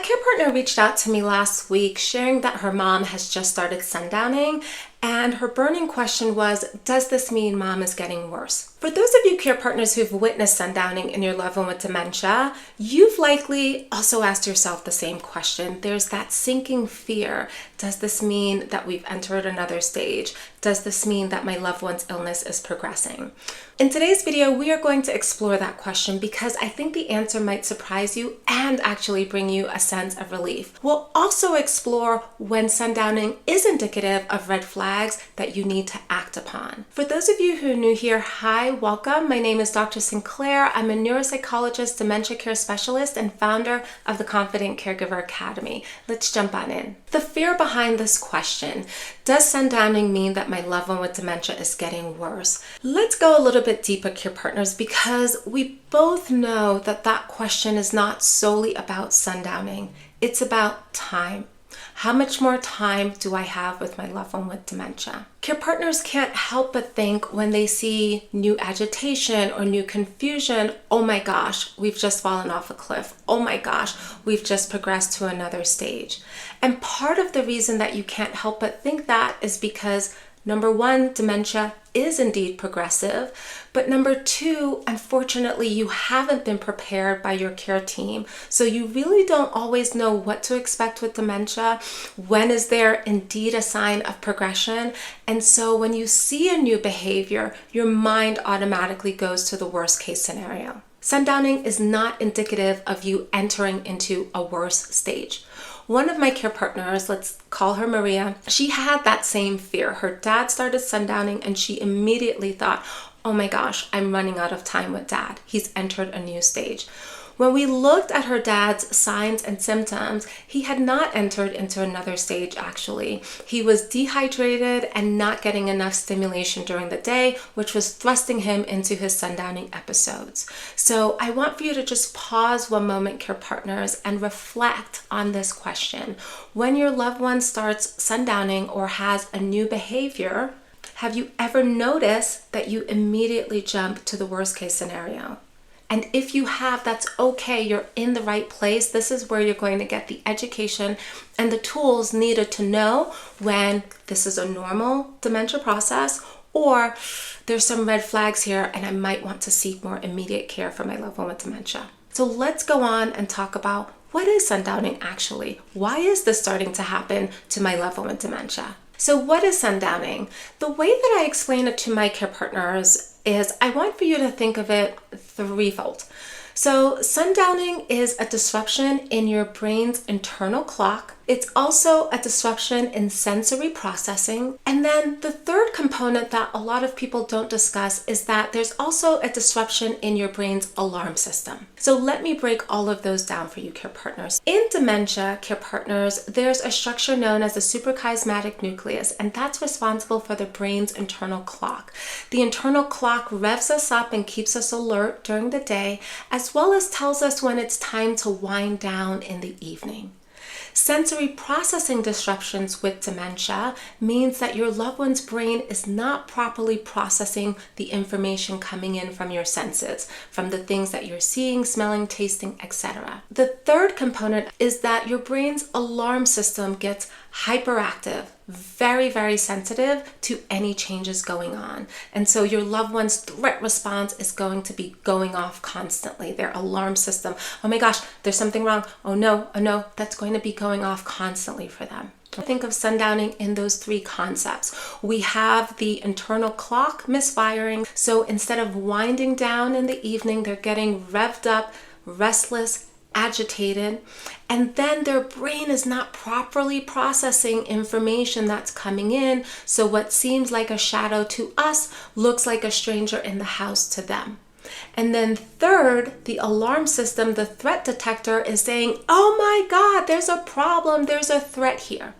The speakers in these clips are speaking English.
care partner reached out to me last week sharing that her mom has just started sundowning, and her burning question was, does this mean mom is getting worse? For those of you care partners who've witnessed sundowning in your loved one with dementia, you've likely also asked yourself the same question. There's that sinking fear. Does this mean that we've entered another stage? Does this mean that my loved one's illness is progressing? In today's video, we are going to explore that question because I think the answer might surprise you and actually bring you a sense of relief. We'll also explore when sundowning is indicative of red flags that you need to act upon. For those of you who are new here, hi, welcome. My name is Dr. Sinclair. I'm a neuropsychologist, dementia care specialist, and founder of the Confident Caregiver Academy. Let's jump on in. The fear behind this question, does sundowning mean that my loved one with dementia is getting worse? Let's go a little bit deeper, care partners, because we both know that that question is not solely about sundowning. It's about time. How much more time do I have with my loved one with dementia? Care partners can't help but think when they see new agitation or new confusion, oh my gosh, we've just fallen off a cliff. Oh my gosh, we've just progressed to another stage. And part of the reason that you can't help but think that is because number one, dementia is indeed progressive, but number two, unfortunately, you haven't been prepared by your care team. So you really don't always know what to expect with dementia. When is there indeed a sign of progression? And so when you see a new behavior, your mind automatically goes to the worst case scenario. Sundowning is not indicative of you entering into a worse stage. One of my care partners, let's call her Maria, she had that same fear. Her dad started sundowning and she immediately thought, oh my gosh, I'm running out of time with dad. He's entered a new stage. When we looked at her dad's signs and symptoms, he had not entered into another stage actually. He was dehydrated and not getting enough stimulation during the day, which was thrusting him into his sundowning episodes. So I want for you to just pause one moment, care partners, and reflect on this question. When your loved one starts sundowning or has a new behavior, have you ever noticed that you immediately jump to the worst case scenario? And if you have, that's okay. You're in the right place. This is where you're going to get the education and the tools needed to know when this is a normal dementia process or there's some red flags here and I might want to seek more immediate care for my loved one with dementia. So let's go on and talk about what is sundowning actually? Why is this starting to happen to my loved one with dementia? So what is sundowning? The way that I explain it to my care partners is I want for you to think of it threefold. So sundowning is a disruption in your brain's internal clock. It's also a disruption in sensory processing. And then the third component that a lot of people don't discuss is that there's also a disruption in your brain's alarm system. So let me break all of those down for you, care partners. In dementia, care partners, there's a structure known as the suprachiasmatic nucleus, and that's responsible for the brain's internal clock. The internal clock revs us up and keeps us alert during the day, as well as tells us when it's time to wind down in the evening. Sensory processing disruptions with dementia means that your loved one's brain is not properly processing the information coming in from your senses, from the things that you're seeing, smelling, tasting, etc. The third component is that your brain's alarm system gets hyperactive, very, very sensitive to any changes going on. And so your loved one's threat response is going to be going off constantly. Their alarm system, oh my gosh, there's something wrong. Oh no, that's going to be going off constantly for them. Think of sundowning in those three concepts. We have the internal clock misfiring. So instead of winding down in the evening, they're getting revved up, restless, agitated, and then their brain is not properly processing information that's coming in. So what seems like a shadow to us looks like a stranger in the house to them. And then third, the alarm system, the threat detector is saying, oh my God, there's a problem, there's a threat here.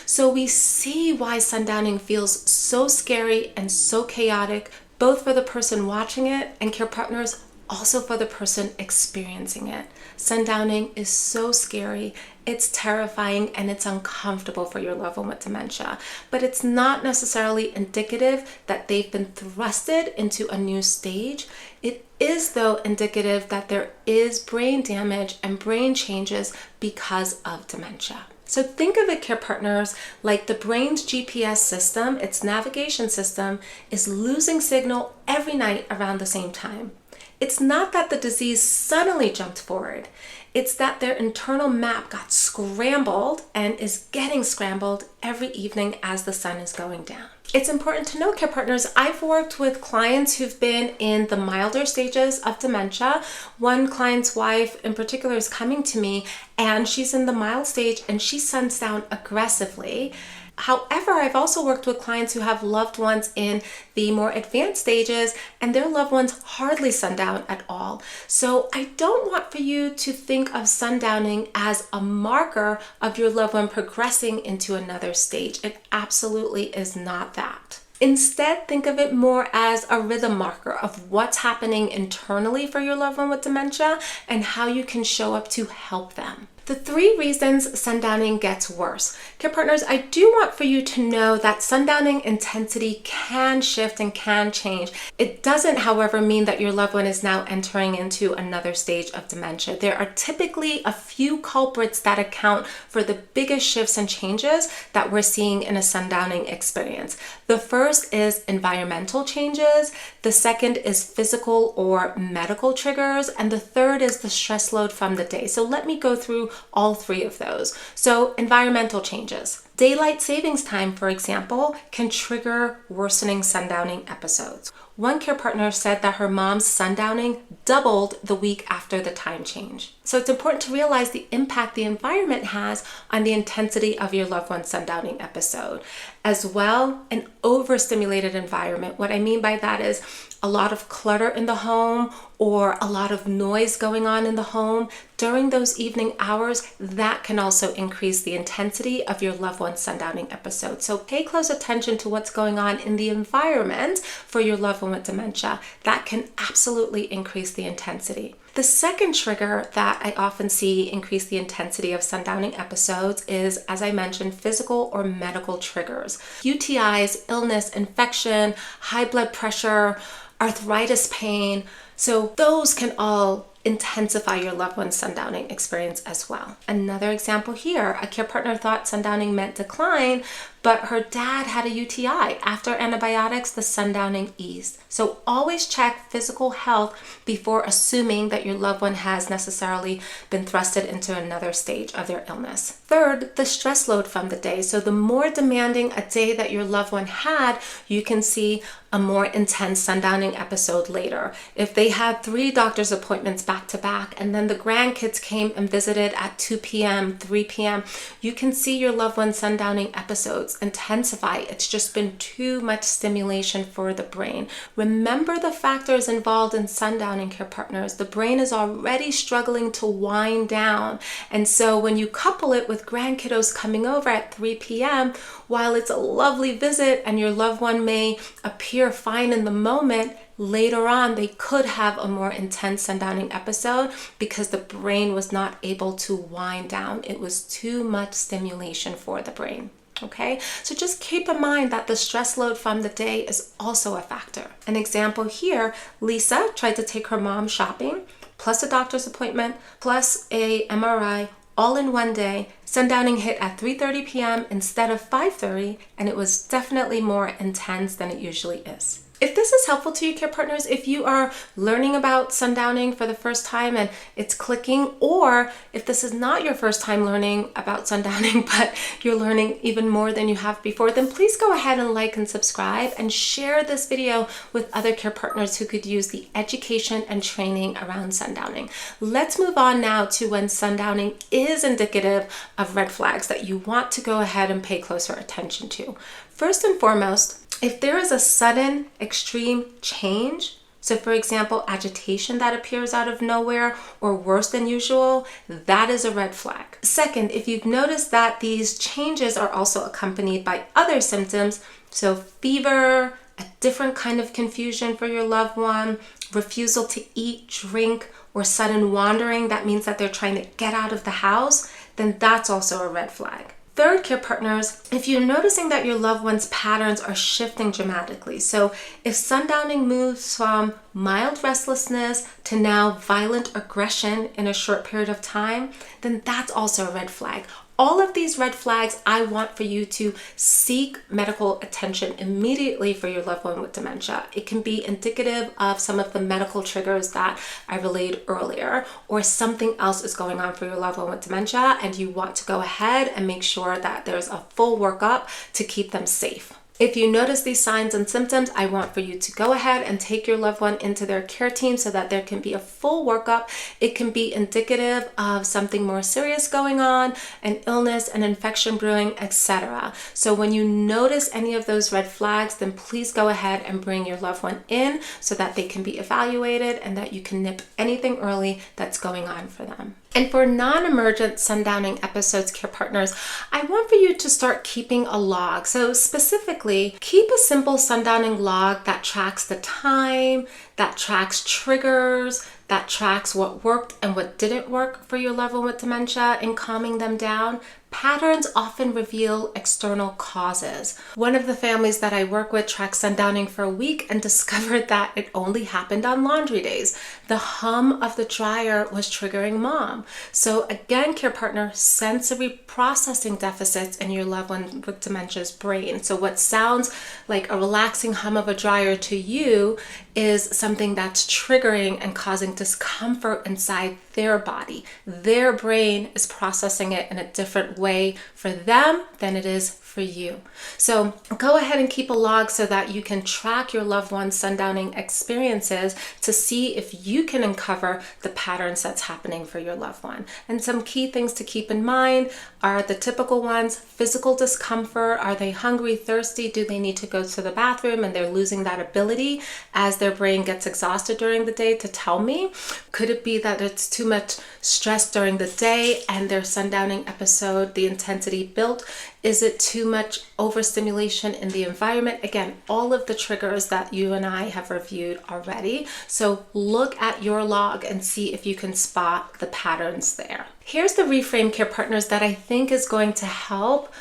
So we see why sundowning feels so scary and so chaotic, both for the person watching it and care partners, also for the person experiencing it. Sundowning is so scary, it's terrifying, and it's uncomfortable for your loved one with dementia. But it's not necessarily indicative that they've been thrusted into a new stage. It is, though, indicative that there is brain damage and brain changes because of dementia. So think of it, care partners, like the brain's GPS system, its navigation system, is losing signal every night around the same time. It's not that the disease suddenly jumped forward. It's that their internal map got scrambled and is getting scrambled every evening as the sun is going down. It's important to note, care partners, I've worked with clients who've been in the milder stages of dementia. One client's wife in particular is coming to me and she's in the mild stage and she suns down aggressively. However, I've also worked with clients who have loved ones in the more advanced stages and their loved ones hardly sundown at all. So I don't want for you to think of sundowning as a marker of your loved one progressing into another stage. It absolutely is not that. Instead, think of it more as a rhythm marker of what's happening internally for your loved one with dementia and how you can show up to help them. The 3 reasons sundowning gets worse. Care partners, I do want for you to know that sundowning intensity can shift and can change. It doesn't, however, mean that your loved one is now entering into another stage of dementia. There are typically a few culprits that account for the biggest shifts and changes that we're seeing in a sundowning experience. The first is environmental changes. The second is physical or medical triggers. And the third is the stress load from the day. So let me go through all 3 of those. So environmental changes. Daylight savings time, for example, can trigger worsening sundowning episodes. One care partner said that her mom's sundowning doubled the week after the time change. So it's important to realize the impact the environment has on the intensity of your loved one's sundowning episode. As well, an overstimulated environment. What I mean by that is a lot of clutter in the home or a lot of noise going on in the home during those evening hours, that can also increase the intensity of your loved one's sundowning episode. So pay close attention to what's going on in the environment for your loved one with dementia. That can absolutely increase the intensity. The second trigger that I often see increase the intensity of sundowning episodes is, as I mentioned, physical or medical triggers. UTIs, illness, infection, high blood pressure, arthritis pain. So those can all intensify your loved one's sundowning experience as well. Another example here, a care partner thought sundowning meant decline, but her dad had a UTI. After antibiotics, the sundowning eased. So always check physical health before assuming that your loved one has necessarily been thrusted into another stage of their illness. Third, the stress load from the day. So the more demanding a day that your loved one had, you can see a more intense sundowning episode later. If they had 3 doctor's appointments back to back, and then the grandkids came and visited at 2 p.m., 3 p.m., you can see your loved one's sundowning episodes intensify. It's just been too much stimulation for the brain. Remember the factors involved in sundowning, care partners. The brain is already struggling to wind down. And so when you couple it with grandkiddos coming over at 3 p.m., while it's a lovely visit and your loved one may appear fine in the moment, later on they could have a more intense sundowning episode because the brain was not able to wind down. It was too much stimulation for the brain. Okay, so just keep in mind that the stress load from the day is also a factor. An example here, Lisa tried to take her mom shopping, plus a doctor's appointment, plus a MRI, all in one day. Sundowning hit at 3:30 p.m. instead of 5:30, and it was definitely more intense than it usually is. If this is helpful to you, care partners, if you are learning about sundowning for the first time and it's clicking, or if this is not your first time learning about sundowning, but you're learning even more than you have before, then please go ahead and like and subscribe and share this video with other care partners who could use the education and training around sundowning. Let's move on now to when sundowning is indicative of red flags that you want to go ahead and pay closer attention to. First and foremost, if there is a sudden extreme change, so for example, agitation that appears out of nowhere or worse than usual, that is a red flag. Second, if you've noticed that these changes are also accompanied by other symptoms, so fever, a different kind of confusion for your loved one, refusal to eat, drink, or sudden wandering, that means that they're trying to get out of the house, then that's also a red flag. Third, care partners, if you're noticing that your loved one's patterns are shifting dramatically, so if sundowning moves from mild restlessness to now violent aggression in a short period of time, then that's also a red flag. All of these red flags, I want for you to seek medical attention immediately for your loved one with dementia. It can be indicative of some of the medical triggers that I relayed earlier, or something else is going on for your loved one with dementia, and you want to go ahead and make sure that there's a full workup to keep them safe. If you notice these signs and symptoms, I want for you to go ahead and take your loved one into their care team so that there can be a full workup. It can be indicative of something more serious going on, an illness, an infection brewing, etc. So when you notice any of those red flags, then please go ahead and bring your loved one in so that they can be evaluated and that you can nip anything early that's going on for them. And for non-emergent sundowning episodes, care partners, I want for you to start keeping a log. So specifically, keep a simple sundowning log that tracks the time, that tracks triggers, that tracks what worked and what didn't work for your loved one with dementia in calming them down. Patterns often reveal external causes. One of the families that I work with tracked sundowning for a week and discovered that it only happened on laundry days. The hum of the dryer was triggering mom. So again, care partner, sensory processing deficits in your loved one with dementia's brain. So what sounds like a relaxing hum of a dryer to you is something that's triggering and causing discomfort inside their body. Their brain is processing it in a different way for them than it is for you. So go ahead and keep a log so that you can track your loved one's sundowning experiences to see if you can uncover the patterns that's happening for your loved one. And some key things to keep in mind are the typical ones: physical discomfort. Are they hungry, thirsty? Do they need to go to the bathroom and they're losing that ability as their brain gets exhausted during the day to tell me? Could it be that it's too much stress during the day and their sundowning episode, the intensity built? Is it too much overstimulation in the environment? Again, all of the triggers that you and I have reviewed already. So look at your log and see if you can spot the patterns there. Here's the reframe, care partners, that I think is going to help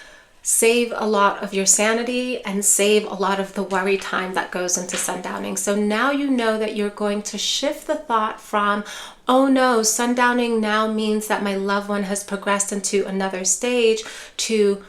save a lot of your sanity and save a lot of the worry time that goes into sundowning. So now you know that you're going to shift the thought from, oh no, sundowning now means that my loved one has progressed into another stage, to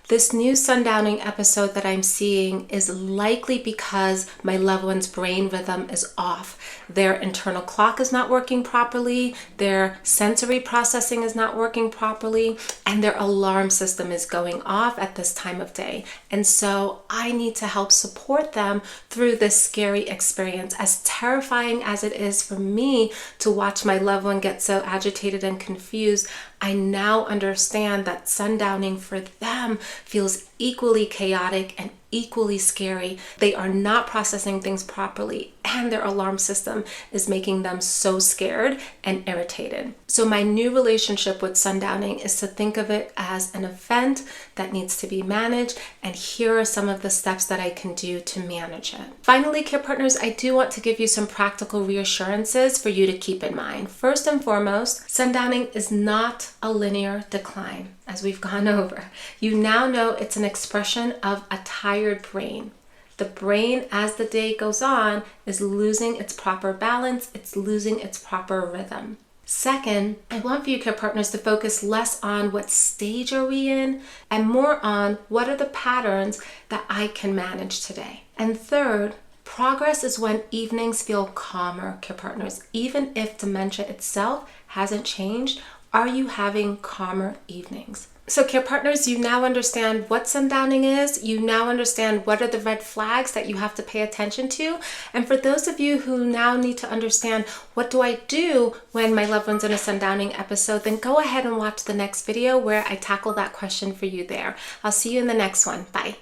this new sundowning episode that I'm seeing is likely because my loved one's brain rhythm is off. Their internal clock is not working properly, their sensory processing is not working properly, and their alarm system is going off at this time of day. And so I need to help support them through this scary experience. As terrifying as it is for me to watch my loved one get so agitated and confused, I now understand that sundowning for them feels equally chaotic and equally scary. They are not processing things properly, and their alarm system is making them so scared and irritated. So my new relationship with sundowning is to think of it as an event that needs to be managed, and here are some of the steps that I can do to manage it. Finally, care partners, I do want to give you some practical reassurances for you to keep in mind. First and foremost, sundowning is not a linear decline, as we've gone over. You now know it's an expression of a tired brain. The brain, as the day goes on, is losing its proper balance, it's losing its proper rhythm. Second, I want for you, care partners, to focus less on what stage are we in and more on what are the patterns that I can manage today. And third, progress is when evenings feel calmer, care partners. Even if dementia itself hasn't changed, are you having calmer evenings? So care partners, you now understand what sundowning is. You now understand what are the red flags that you have to pay attention to. And for those of you who now need to understand what do I do when my loved one's in a sundowning episode, then go ahead and watch the next video where I tackle that question for you there. I'll see you in the next one. Bye.